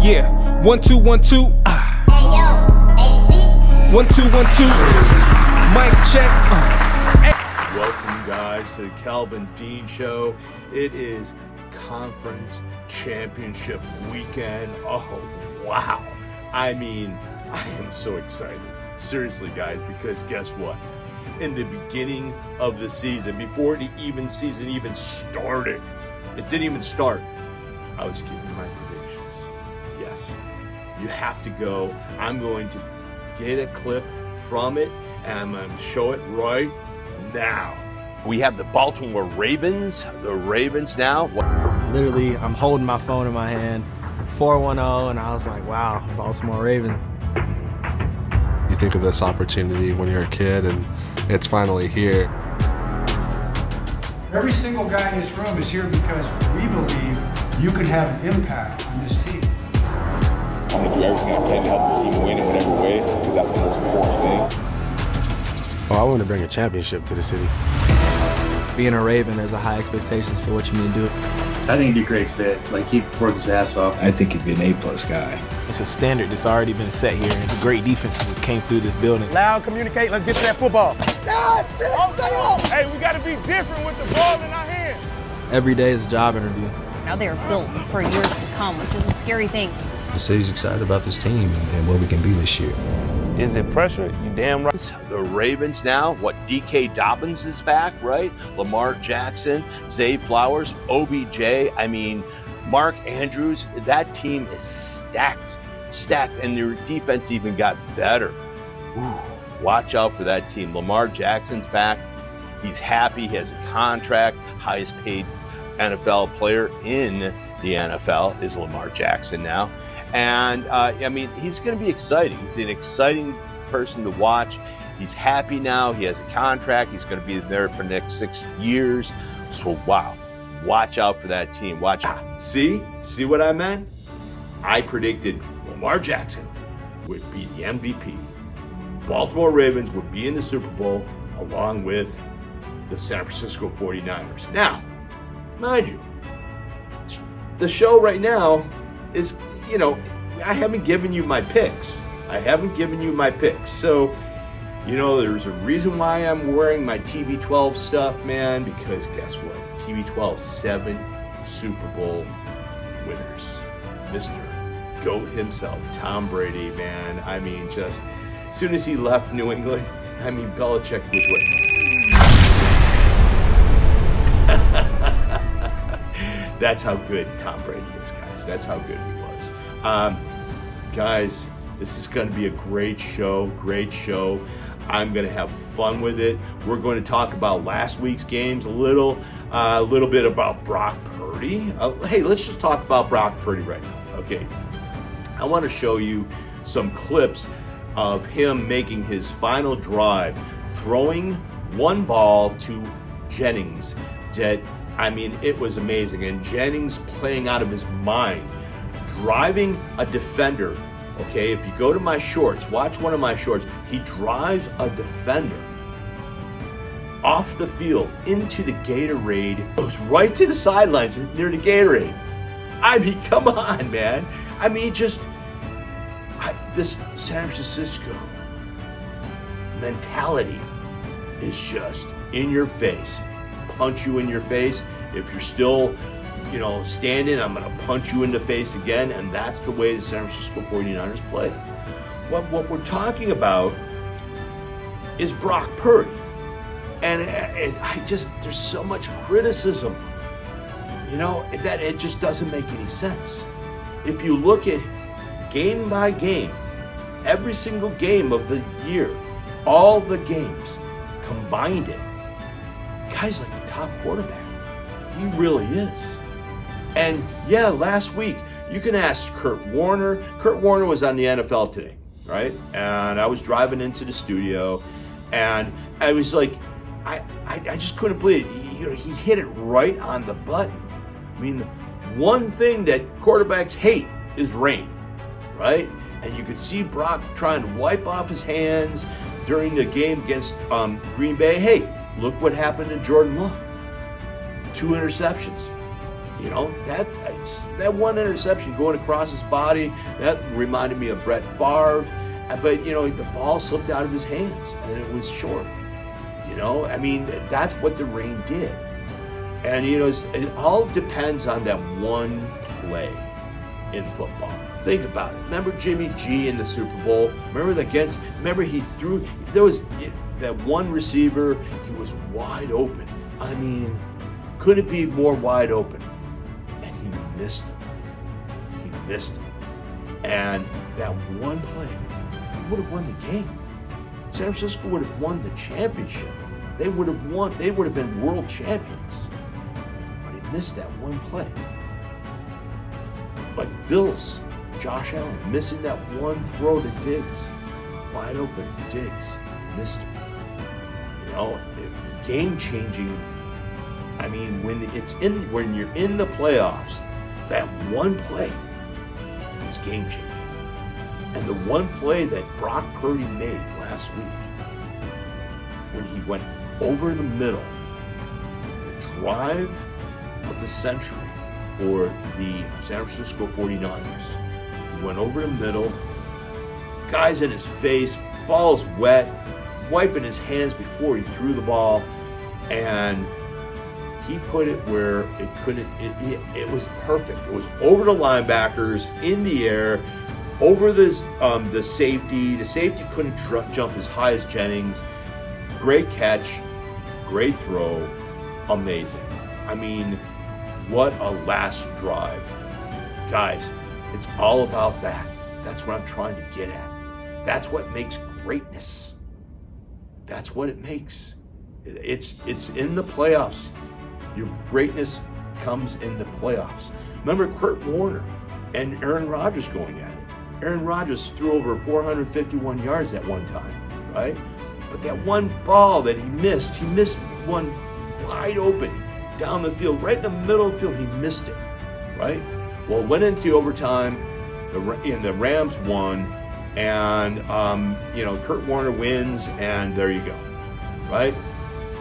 Yeah, 1 2 1 2. Hey yo, AC. 1 2 1 2. Mic check. Welcome, guys, to the Calvin Dean Show. It is conference championship weekend. Oh, wow. I mean, I am so excited. Seriously, guys, because guess what? In the beginning of the season, before the season even started, it didn't even start, I was giving my predictions. Yes, you have to go. I'm going to get a clip from it, and I'm going to show it right now. We have the Baltimore Ravens. The Ravens now. Literally, I'm holding my phone in my hand, 4-1-0, and I was like, wow, Baltimore Ravens. You think of this opportunity when you're a kid, and it's finally here. Every single guy in this room is here because we believe you can have an impact on this team. I'm going to do everything I can to help the team win in whatever way, because that's the most important thing. Oh, I want to bring a championship to the city. Being a Raven, there's a high expectations for what you need to do. I think he'd be a great fit. Like, he'd work his ass off. I think he'd be an A-plus guy. It's a standard that's already been set here, and the great defenses just came through this building. Loud, communicate, let's get to that football. Hey, we got to be different with the ball in our hands. Every day is a job interview. Now they are built for years to come, which is a scary thing. The city's excited about this team and where we can be this year. Is it pressure? You damn right. The Ravens now. DK Dobbins is back, right? Lamar Jackson, Zay Flowers, OBJ. I mean, Mark Andrews. That team is stacked, and their defense even got better. Ooh, watch out for that team. Lamar Jackson's back. He's happy. He has a contract. Highest paid NFL player in the NFL is Lamar Jackson now. And, I mean, he's going to be exciting. He's an exciting person to watch. He's happy now. He has a contract. He's going to be there for the next 6 years. So, wow, watch out for that team. Watch out. See what I meant? I predicted Lamar Jackson would be the MVP. Baltimore Ravens would be in the Super Bowl along with the San Francisco 49ers. Now, mind you, the show right now is, I haven't given you my picks. So, there's a reason why I'm wearing my TB12 stuff, man, because guess what? TB12, 7 Super Bowl winners. Mr. GOAT himself, Tom Brady, man. I mean, just as soon as he left New England, Belichick was winning. That's how good Tom Brady is, guys. That's how good he was. Guys, this is going to be a great show. I'm going to have fun with it. We're going to talk about last week's games a little bit about Brock Purdy. Hey, let's just talk about Brock Purdy right now. Okay, I want to show you some clips of him making his final drive, throwing one ball to Jennings. It was amazing. And Jennings playing out of his mind, driving a defender. Okay, if you go to my shorts, watch one of my shorts. He drives a defender off the field into the Gatorade, goes right to the sidelines near the Gatorade. Come on, man. This San Francisco mentality is just in your face. Punch you in your face. If you're still, standing, I'm going to punch you in the face again. And that's the way the San Francisco 49ers play. What we're talking about is Brock Purdy. And there's so much criticism, that it just doesn't make any sense. If you look at game by game, every single game of the year, all the games combined it, guy's like the top quarterback. He really is. And yeah, last week, you can ask Kurt Warner. Kurt Warner was on the NFL Today, right? And I was driving into the studio, and I was like, I just couldn't believe it. He hit it right on the button. One thing that quarterbacks hate is rain, right? And you could see Brock trying to wipe off his hands during the game against Green Bay. Hey, look what happened to Jordan Love. 2 interceptions. That That one interception going across his body, that reminded me of Brett Favre. But, you know, the ball slipped out of his hands and it was short. You know, I mean, that's what the rain did. And, you know, it all depends on that one play in football. Think about it. Remember Jimmy G in the Super Bowl? Remember he threw, there was that one receiver, he was wide open. I mean, couldn't be more wide open. And he missed him. He missed him. And that one play, he would have won the game. San Francisco would have won the championship. They would have won. They would have been world champions. But he missed that one play. But Bills, Josh Allen, missing that one throw to Diggs. Wide open, Diggs missed him. You know, game-changing. I mean, when you're in the playoffs, that one play is game-changing. And the one play that Brock Purdy made last week, when he went over the middle, the drive of the century for the San Francisco 49ers. He went over the middle, guy's in his face, ball's wet, wiping his hands before he threw the ball, and he put it where it couldn't, it was perfect. It was over the linebackers, in the air, over the safety. The safety couldn't jump as high as Jennings. Great catch, great throw, amazing. I mean, what a last drive. Guys, it's all about that. That's what I'm trying to get at. That's what makes greatness. That's what it makes. It's in the playoffs. Your greatness comes in the playoffs. Remember Kurt Warner and Aaron Rodgers going at it. Aaron Rodgers threw over 451 yards at one time, right? But that one ball that he missed one wide open down the field, right in the middle of the field, he missed it, right? Well, it went into overtime, the Rams won, and, Kurt Warner wins, and there you go, right?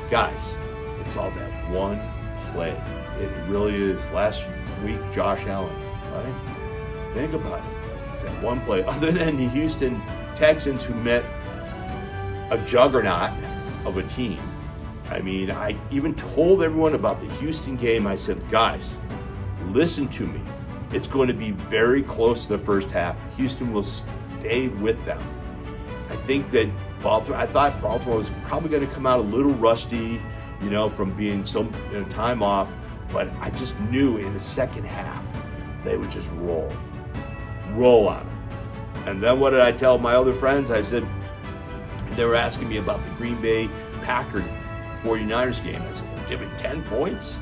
Guys, it's all that one play. It really is. Last week, Josh Allen, right? Think about it. It's that one play. Other than the Houston Texans, who met a juggernaut of a team. I mean, I even told everyone about the Houston game. I said, guys, listen to me. It's going to be very close to the first half. Houston will stay with them. I think that I thought Baltimore was probably going to come out a little rusty, from being so time off, but I just knew in the second half they would just roll on them. And then what did I tell my other friends? I said, they were asking me about the Green Bay Packers 49ers game. I said, they're giving 10 points?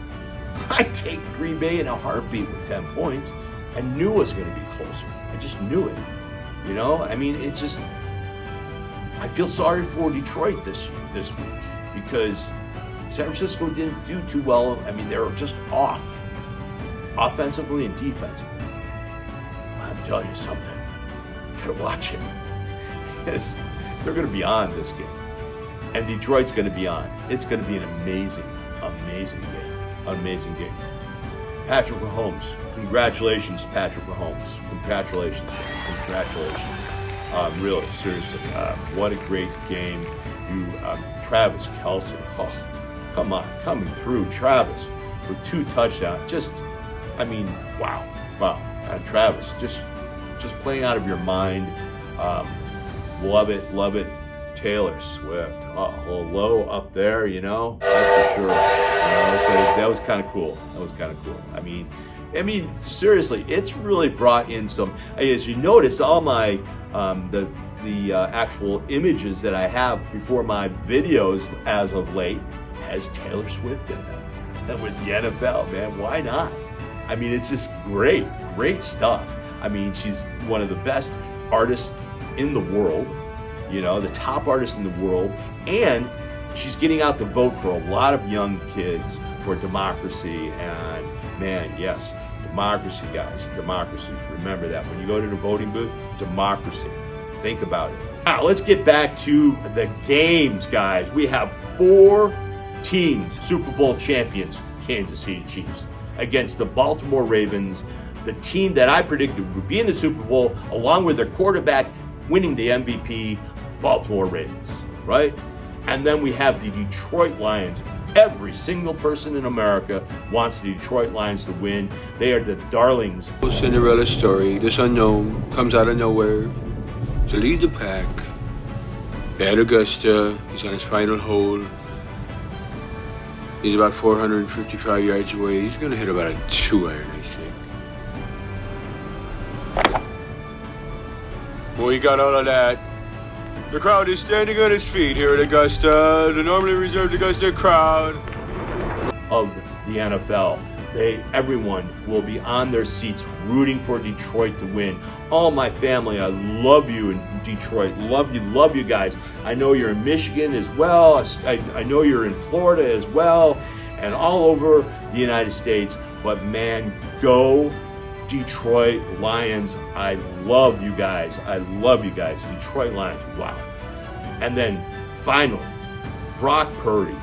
I take Green Bay in a heartbeat with 10 points. I knew it was going to be closer. I just knew it. I mean, it's just, I feel sorry for Detroit this week because San Francisco didn't do too well. I mean, they were just off, offensively and defensively. I'm telling you something. You gotta watch it. Because they're going to be on this game. And Detroit's going to be on. It's going to be an amazing, amazing game. Amazing game. Patrick Mahomes. Congratulations, Patrick Mahomes. Congratulations, man. Congratulations. Really, seriously. What a great game. Travis Kelce. Oh, come on. Coming through. Travis with 2 touchdowns. Wow. And Travis, just playing out of your mind. Love it. Taylor Swift. Oh, hello up there, that's for sure. So that was kind of cool. I mean, seriously, it's really brought in some. As you notice, all my the actual images that I have before my videos as of late has Taylor Swift in them. And with the NFL, man, why not? I mean, it's just great stuff. I mean, she's one of the best artists in the world, the top artist in the world, and she's getting out the vote for a lot of young kids for democracy. And man, yes, democracy, guys, democracy. Remember that when you go to the voting booth, democracy. Think about it. Now, let's get back to the games, guys. We have 4 teams, Super Bowl champions, Kansas City Chiefs. against the Baltimore Ravens, the team that I predicted would be in the Super Bowl, along with their quarterback winning the MVP, Baltimore Ravens, right? And then we have the Detroit Lions. Every single person in America wants the Detroit Lions to win. They are the darlings. Cinderella story. This unknown comes out of nowhere to lead the pack at Augusta. He's on his final hole. He's about 455 yards away. He's going to hit about a 2-iron, I think. Well, he got all of that. The crowd is standing on its feet here at Augusta, the normally reserved Augusta crowd of the NFL. Everyone will be on their seats rooting for Detroit to win. All my family, I love you in Detroit. Love you guys. I know you're in Michigan as well. I know you're in Florida as well, and all over the United States. But man, go Detroit Lions. I love you guys. Detroit Lions. Wow. And then finally, Brock Purdy,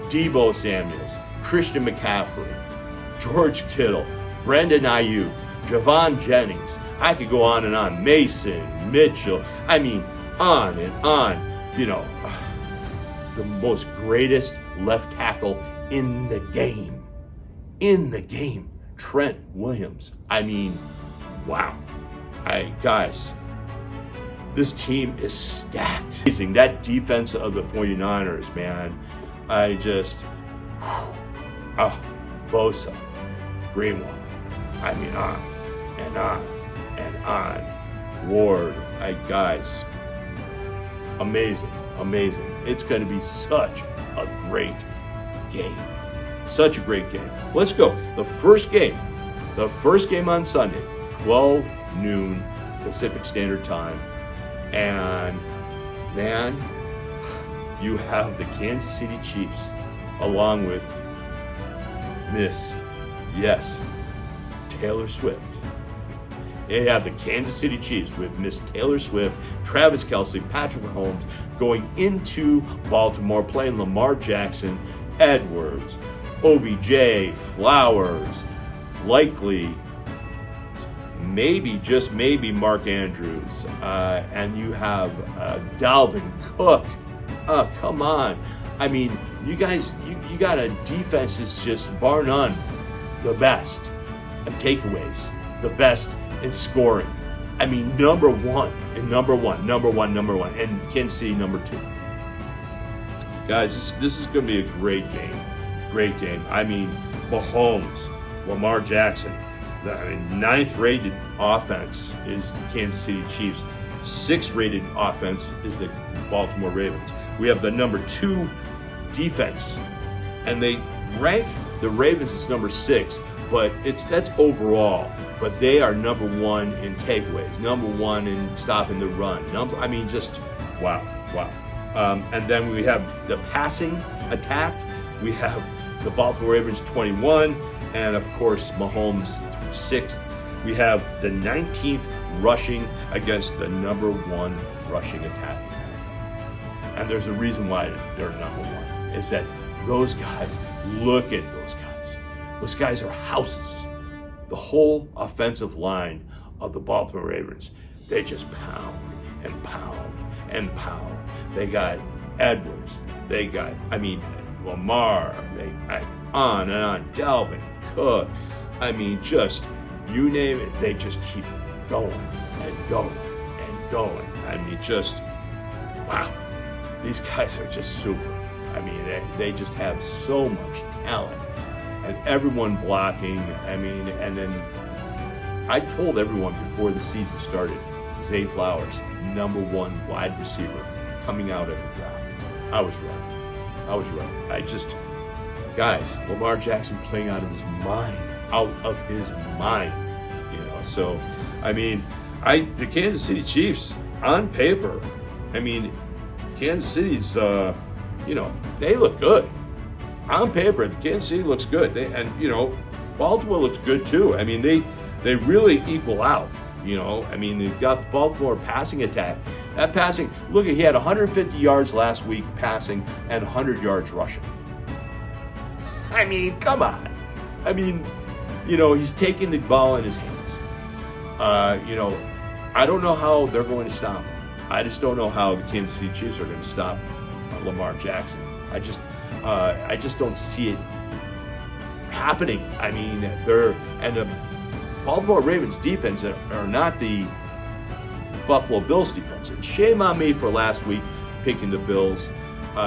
Deebo Samuels, Christian McCaffrey, George Kittle, Brendan Ayuk, Javon Jennings. I could go on and on. Mason, Mitchell. I mean, on and on. You know, the most greatest left tackle in the game. Trent Williams. I mean, wow. Guys, this team is stacked. That defense of the 49ers, man. Bosa, Greenwald. I mean, on and on and on. Ward. Guys, amazing. It's going to be such a great game. Let's go. The first game on Sunday, 12 noon Pacific Standard Time. And man, you have the Kansas City Chiefs along with Taylor Swift. They have the Kansas City Chiefs with Miss Taylor Swift, Travis Kelce, Patrick Mahomes going into Baltimore playing Lamar Jackson, Edwards, OBJ, Flowers, likely, maybe, just maybe Mark Andrews, and you have Dalvin Cook. Come on. I mean, you guys, you got a defense that's just bar none the best in takeaways, the best in scoring. I mean, number one, and Kansas City number 2. Guys, this is going to be a great game. I mean, Mahomes, Lamar Jackson. The 9th rated offense is the Kansas City Chiefs. 6th rated offense is the Baltimore Ravens. We have the number 2 defense, and they rank the Ravens as number 6, but that's overall. But they are number 1 in takeaways, number 1 in stopping the run. Just wow. And then we have the passing attack. We have the Baltimore Ravens 21, and of course Mahomes 6th. We have the 19th rushing against the number 1 rushing attack. And there's a reason why they're number 1. Is that those guys, look at those guys. Those guys are houses. The whole offensive line of the Baltimore Ravens, they just pound and pound and pound. They got Edwards. They got, Lamar. On and on. Dalvin Cook. Just, you name it, they just keep going and going and going. Wow. These guys are just super. They just have so much talent. And everyone blocking. And then I told everyone before the season started, Zay Flowers, number 1 wide receiver coming out of the draft. I was right. Guys, Lamar Jackson playing out of his mind. So, the Kansas City Chiefs, on paper, Kansas City's, they look good. On paper, the Kansas City looks good. Baltimore looks good too. They really equal out. They've got the Baltimore passing attack. That passing, look, he had 150 yards last week passing and 100 yards rushing. Come on. he's taking the ball in his hands. I don't know how they're going to stop him. I just don't know how the Kansas City Chiefs are going to stop Lamar Jackson. I just don't see it happening. I mean, the Baltimore Ravens defense are not the Buffalo Bills defense. And shame on me for last week picking the Bills.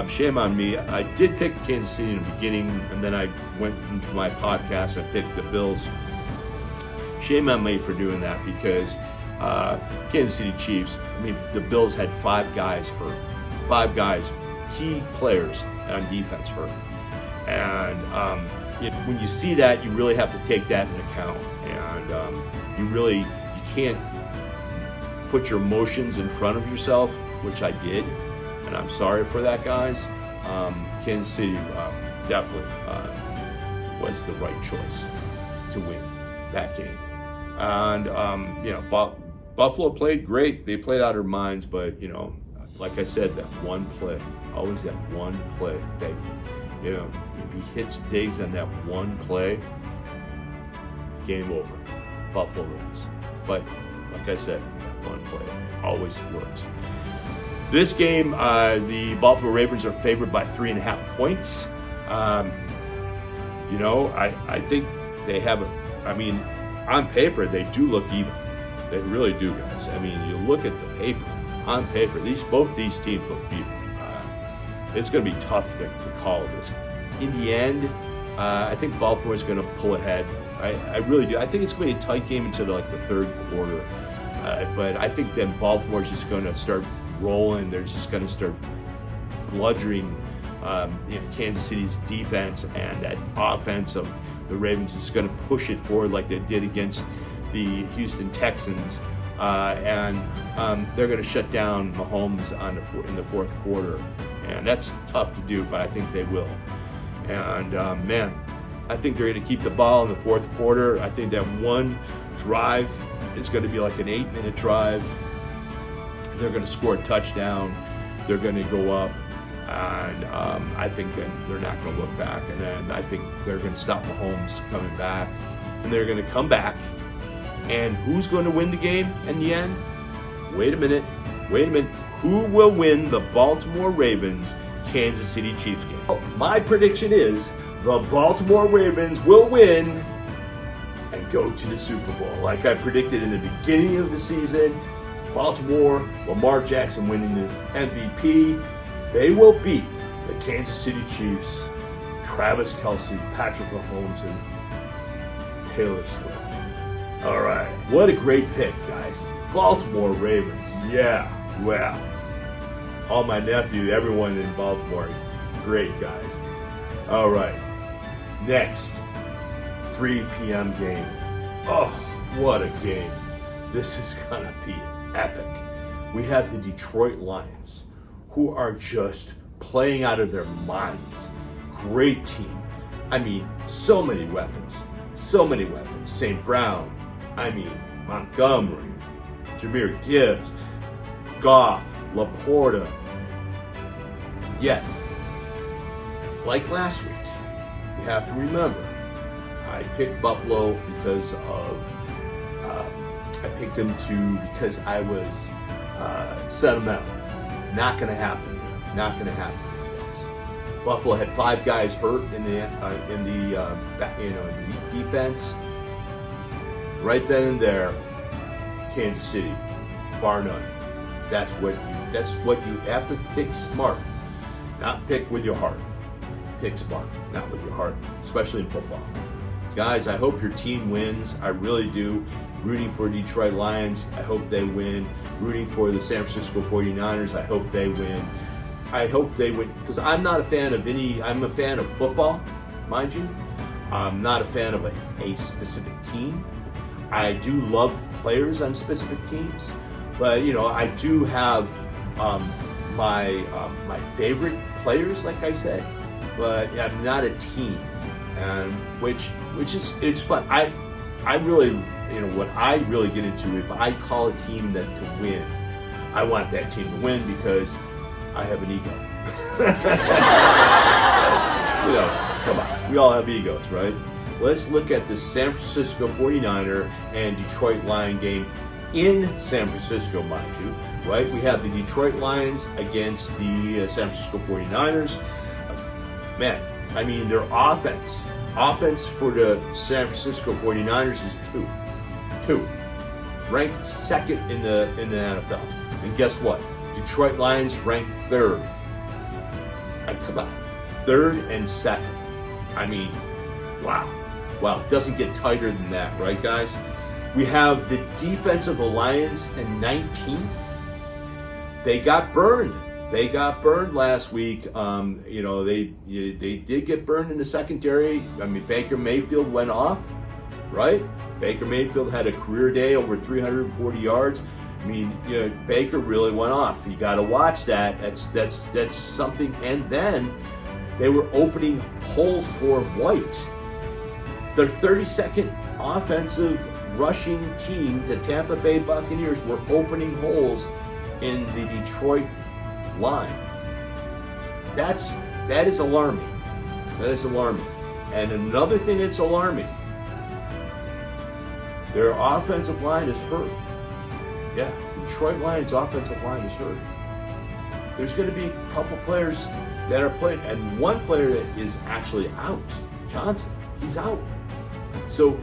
Shame on me. I did pick Kansas City in the beginning, and then I went into my podcast and picked the Bills. Shame on me for doing that because Kansas City Chiefs, the Bills had 5 guys hurt. 5 guys, key players on defense hurt. And when you see that, you really have to take that into account. And you can't put your emotions in front of yourself, which I did. And I'm sorry for that, guys. Kansas City definitely was the right choice to win that game. And, Buffalo played great. They played out of their minds, but, like I said, that one play, always that one play. That, if he hits Diggs on that one play, game over. Buffalo wins. But, like I said, that one play always works. This game, the Baltimore Ravens are favored by 3.5 points. I think they have on paper, they do look even. They really do, guys. You look at the paper. On paper, both these teams look even. It's going to be tough to call this. In the end, I think Baltimore is going to pull ahead. I really do. I think it's going to be a tight game until the third quarter. But I think then Baltimore is just going to start rolling. They're just going to start bludgeoning Kansas City's defense, and that offense of the Ravens is going to push it forward like they did against the Houston Texans, and they're going to shut down Mahomes in the fourth quarter, and that's tough to do, but I think they will. And I think they're going to keep the ball in the fourth quarter. I think that one drive is going to be like an 8-minute drive. They're going to score a touchdown. They're going to go up, and I think then they're not going to look back. And then I think they're going to stop Mahomes coming back, and they're going to come back. And who's going to win the game in the end? Wait a minute. Who will win the Baltimore Ravens Kansas City Chiefs game? Well, my prediction is the Baltimore Ravens will win and go to the Super Bowl. Like I predicted in the beginning of the season, Baltimore, Lamar Jackson winning the MVP. They will beat the Kansas City Chiefs, Travis Kelce, Patrick Mahomes, and Taylor Swift. All right, what a great pick, guys. Baltimore Ravens, yeah, well. All my nephew, everyone in Baltimore, great guys. All right, next, 3 p.m. game. Oh, what a game. This is gonna be epic. We have the Detroit Lions, who are just playing out of their minds. Great team. So many weapons. St. Brown, Montgomery, Jahmyr Gibbs, Goff, Laporta. Yet, like last week, you have to remember, I picked Buffalo because I was sentimental. Not going to happen. Guys. Buffalo had 5 guys hurt in the defense. Right then and there, Kansas City, bar none. That's what you have to pick smart, not pick with your heart. Pick smart, not with your heart, especially in football. Guys, I hope your team wins. I really do. Rooting for Detroit Lions. I hope they win. Rooting for the San Francisco 49ers. I hope they win. Because I'm not a fan of I'm a fan of football, mind you. I'm not a fan of a specific team. I do love players on specific teams, but I do have my favorite players, like I said, but I'm not a team, and which is it's fun. I really what I really get into, if I call a team that to win, I want that team to win because I have an ego. So, come on, we all have egos, right? let's look at the San Francisco 49er and Detroit Lion game in San Francisco, mind you, right? We have the Detroit Lions against the San Francisco 49ers. Man, I mean, their offense for the San Francisco 49ers is 2. Ranked second in the NFL. And guess what? Detroit Lions ranked 3rd. Come on. 3rd and 2nd. I mean, wow. It doesn't get tighter than that, right, guys? We have the defense of the Lions in 19th. They got burned. They got burned last week. They did get burned in the secondary. I mean, Baker Mayfield went off, right? Baker Mayfield had a career day, over 340 yards. I mean, Baker really went off. You got to watch that. That's something. And then they were opening holes for White. Their 32nd offensive rushing team, the Tampa Bay Buccaneers, were opening holes in the Detroit line. That is alarming. That is alarming. And another thing that's alarming, their offensive line is hurt. Yeah, Detroit Lions offensive line is hurt. There's going to be a couple players that are playing, and one player that is actually out, Johnson. He's out. So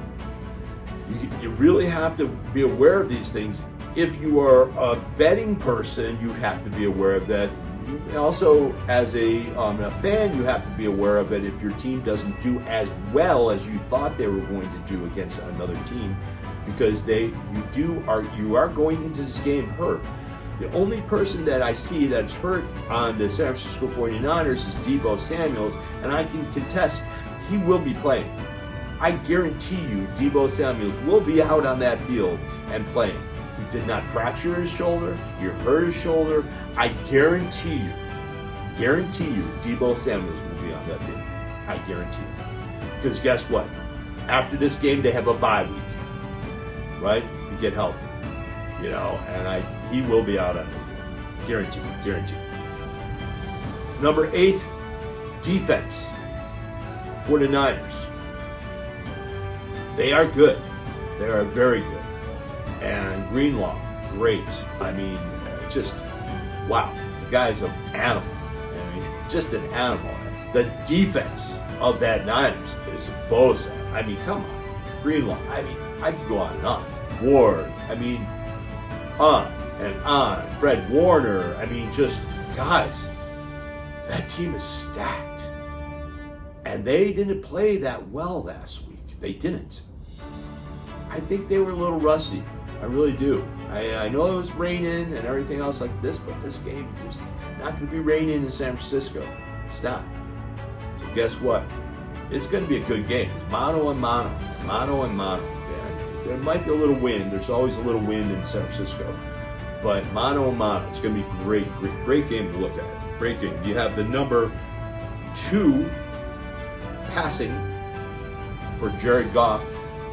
you really have to be aware of these things. If you are a betting person, you have to be aware of that. Also, as a fan, you have to be aware of it if your team doesn't do as well as you thought they were going to do against another team, because you are going into this game hurt. The only person that I see that's hurt on the San Francisco 49ers is Deebo Samuels, and I can contest he will be playing. I guarantee you Deebo Samuels will be out on that field and playing. He did not fracture his shoulder. He hurt his shoulder. I guarantee you, Deebo Samuels will be on that field. I guarantee you. Because guess what? After this game, they have a bye week, right? To get healthy, and he will be out on the field. Guaranteed. Number 8, defense for the Niners. They are good. They are very good. And Greenlaw, great. I mean, just, wow. The guy's an animal. I mean, just an animal. The defense of that Niners is Bosa. I mean, come on. Greenlaw. I mean, I could go on and on. Ward. I mean, on and on. Fred Warner. I mean, just, guys, that team is stacked. And they didn't play that well last week. They didn't. I think they were a little rusty. I really do. I know it was raining and everything else like this, but this game is just not going to be raining in San Francisco. It's not. So guess what? It's going to be a good game. It's mano and mano. Mano and mano. Yeah, there might be a little wind. There's always a little wind in San Francisco. But mano and mano. It's going to be a great game to look at. Great game. You have the number 2 passing for Jared Goff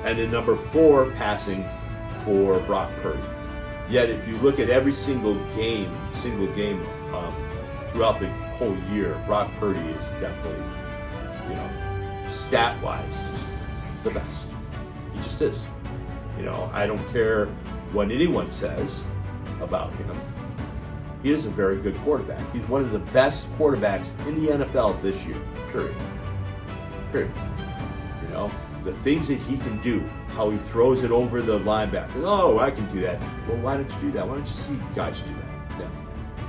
and the number 4 passing for Brock Purdy. Yet if you look at every single game throughout the whole year, Brock Purdy is definitely, stat-wise, just the best. He just is. I don't care what anyone says about him. He is a very good quarterback. He's one of the best quarterbacks in the NFL this year, period. The things that he can do, how he throws it over the linebacker. Oh, I can do that. Well, why don't you do that? Why don't you see guys do that? Yeah.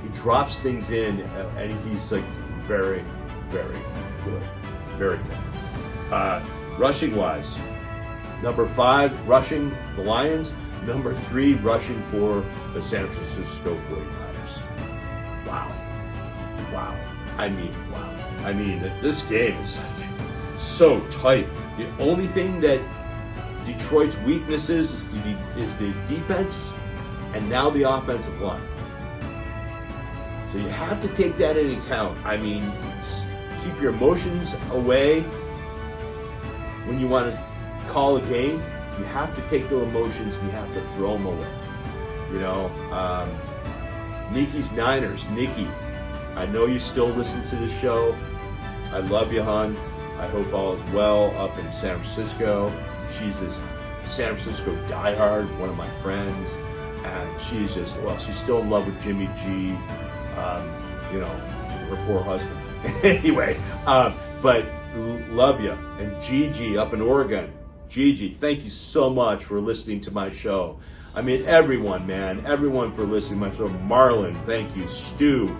He drops things in, and he's like very, very good. Very good. Rushing wise, number 5 rushing the Lions, number 3 rushing for the San Francisco 49ers. Wow. I mean, this game is so tight. The only thing that Detroit's weakness is the defense, and now the offensive line. So you have to take that into account. I mean, keep your emotions away when you want to call a game. You have to take those emotions and you have to throw them away. Nikki's Niners. Nikki, I know you still listen to the show. I love you, hon. I hope all is well up in San Francisco. She's this San Francisco diehard, one of my friends, and she's just, well, she's still in love with Jimmy G, her poor husband. Anyway, but love you. And Gigi up in Oregon. Gigi, thank you so much for listening to my show. I mean, everyone, man, everyone for listening to my show. Marlon, thank you. Stu,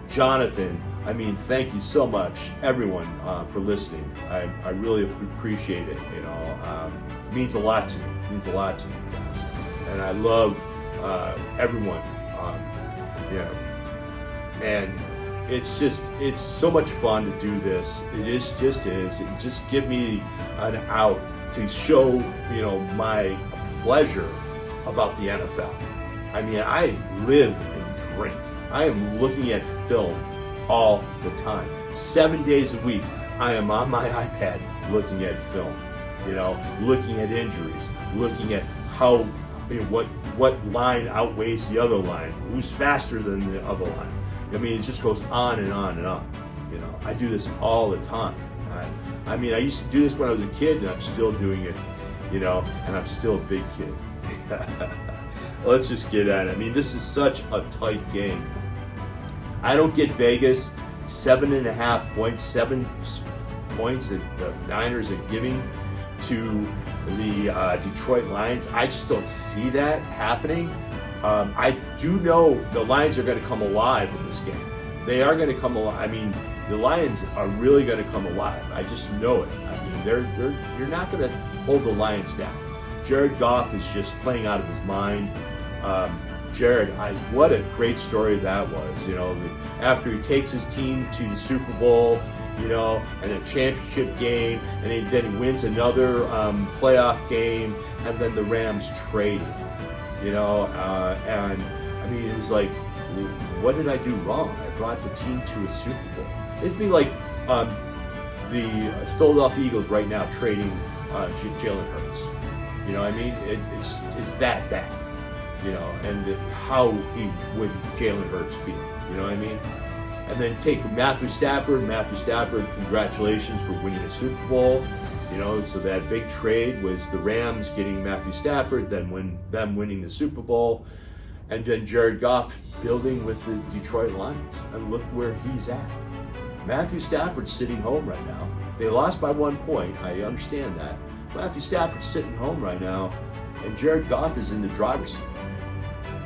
Jonathan, I mean, thank you so much, everyone, for listening. I really appreciate it. It means a lot to me. It means a lot to me, guys. And I love everyone. And it's so much fun to do this. It just give me an out to show, my pleasure about the NFL. I mean, I live and drink. I am looking at film all the time. 7 days a week, I am on my iPad looking at film, looking at injuries, looking at how, what line outweighs the other line, who's faster than the other line. I mean, it just goes on and on and on. I do this all the time. I used to do this when I was a kid, and I'm still doing it, and I'm still a big kid. Let's just get at it. I mean, this is such a tight game. I don't get Vegas 7.5 points, 7 points that the Niners are giving to the Detroit Lions. I just don't see that happening. I do know the Lions are going to come alive in this game. They are going to come alive. I mean, the Lions are really going to come alive. I just know it. I mean, you're not going to hold the Lions down. Jared Goff is just playing out of his mind. Jared, what a great story that was. After he takes his team to the Super Bowl, and a championship game, and then he wins another playoff game, and then the Rams trade him. And I mean, it was like, what did I do wrong? I brought the team to a Super Bowl. It'd be like the Philadelphia Eagles right now trading Jalen Hurts. You know what I mean? It's that bad. And how would Jalen Hurts feel? You know what I mean? And then take Matthew Stafford. Matthew Stafford, congratulations for winning a Super Bowl. So that big trade was the Rams getting Matthew Stafford, then them winning the Super Bowl, and then Jared Goff building with the Detroit Lions. And look where he's at. Matthew Stafford's sitting home right now. They lost by 1 point. I understand that. Matthew Stafford's sitting home right now, and Jared Goff is in the driver's seat.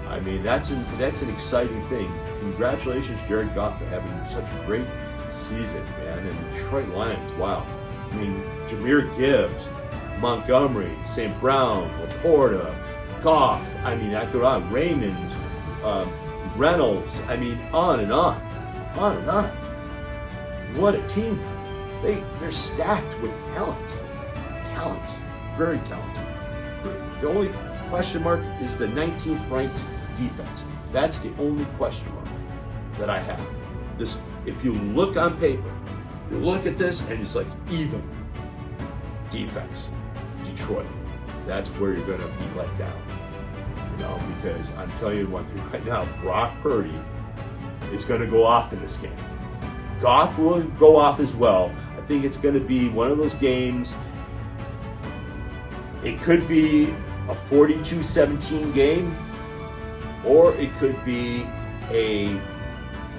I mean, that's an exciting thing. Congratulations, Jared Goff, for having such a great season, man. And the Detroit Lions, wow. I mean, Jahmyr Gibbs, Montgomery, St. Brown, Laporta, Goff. I mean, I go on. Raymond, Reynolds. I mean, on and on. On and on. What a team. They're stacked with talent. Talent. Very talented. The only question mark is the 19th ranked defense. That's the only question mark that I have. If you look on paper, you look at this and it's like even defense, Detroit. That's where you're going to be let down. Because I'm telling you one thing right now, Brock Purdy is going to go off in this game. Goff will go off as well. I think it's going to be one of those games. It could be a 42-17 game, or it could be a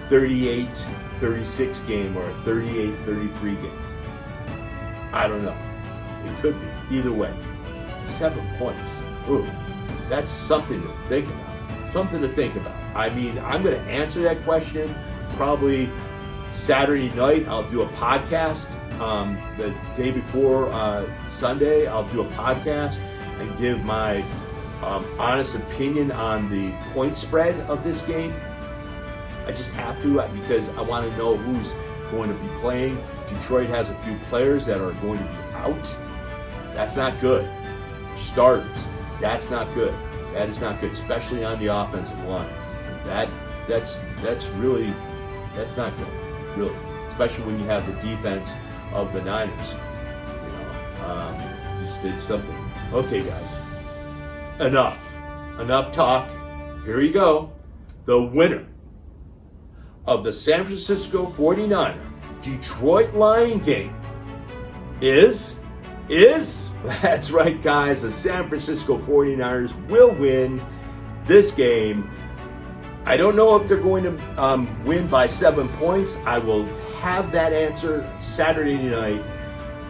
38-36 game or a 38-33 game. I don't know. It could be. Either way. 7 points. Ooh, that's something to think about. Something to think about. I mean, I'm going to answer that question probably Saturday night. I'll do a podcast. The day before Sunday, I'll do a podcast and give my honest opinion on the point spread of this game. I just have to because I want to know who's going to be playing. Detroit has a few players that are going to be out. That's not good. Starters. That's not good. That is not good, especially on the offensive line. That's not good, really. Especially when you have the defense of the Niners. Just did something. Okay, guys. Enough talk. Here you go. The winner of the San Francisco 49er Detroit Lion game is, that's right, guys, the San Francisco 49ers will win this game. I don't know if they're going to win by 7 points. I will have that answer Saturday night.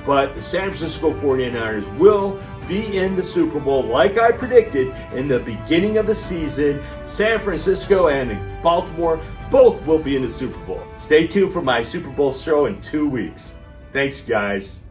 But the San Francisco 49ers will be in the Super Bowl like I predicted in the beginning of the season. San Francisco and Baltimore both will be in the Super Bowl. Stay tuned for my Super Bowl show in 2 weeks. Thanks, guys.